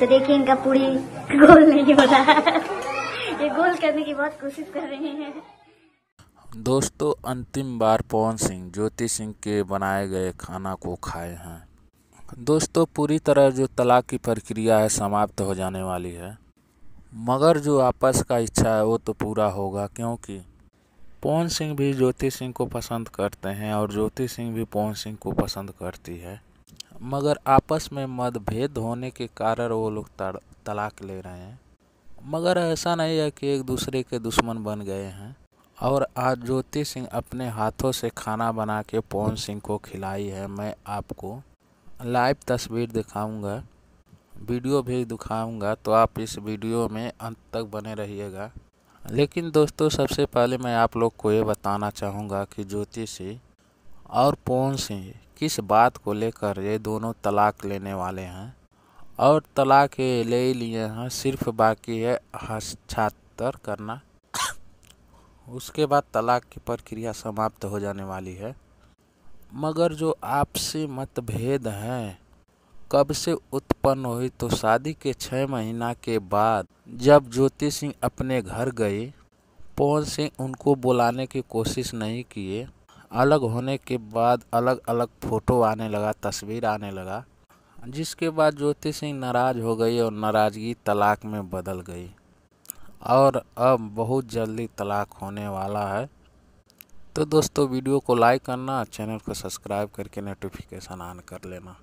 तो देखिए इनका पूरी गोल नहीं हो रहा है। ये गोल करने की बहुत कोशिश कर रहे हैं। दोस्तों, अंतिम बार पवन सिंह ज्योति सिंह के बनाए गए खाना को खाए हैं। दोस्तों, पूरी तरह जो तलाक की प्रक्रिया है समाप्त हो जाने वाली है, मगर जो आपस का इच्छा है वो तो पूरा होगा, क्योंकि पवन सिंह भी ज्योति सिंह को पसंद करते हैं और ज्योति सिंह भी पवन सिंह को पसंद करती है। मगर आपस में मतभेद होने के कारण वो लोग तलाक ले रहे हैं। मगर ऐसा नहीं है कि एक दूसरे के दुश्मन बन गए हैं। और आज ज्योति सिंह अपने हाथों से खाना बना के पवन सिंह को खिलाई है। मैं आपको लाइव तस्वीर दिखाऊंगा, वीडियो भी दिखाऊंगा, तो आप इस वीडियो में अंत तक बने रहिएगा। लेकिन दोस्तों, सबसे पहले मैं आप लोग को ये बताना चाहूँगा कि ज्योति सिंह और पवन सिंह किस बात को लेकर ये दोनों तलाक लेने वाले हैं। और तलाक ये ले ही लिए हैं, सिर्फ बाकी है हस्ताक्षर करना। उसके बाद तलाक की प्रक्रिया समाप्त हो जाने वाली है। मगर जो आपसी मतभेद हैं कब से उत्पन्न हुई, तो शादी के 6 महीना के बाद जब ज्योति सिंह अपने घर गई, पवन सिंह उनको बुलाने की कोशिश नहीं किए। अलग होने के बाद अलग अलग फोटो आने लगा, तस्वीर आने लगा, जिसके बाद ज्योति सिंह नाराज हो गई और नाराजगी तलाक में बदल गई। और अब बहुत जल्दी तलाक होने वाला है। तो दोस्तों, वीडियो को लाइक करना, चैनल को सब्सक्राइब करके नोटिफिकेशन ऑन कर लेना।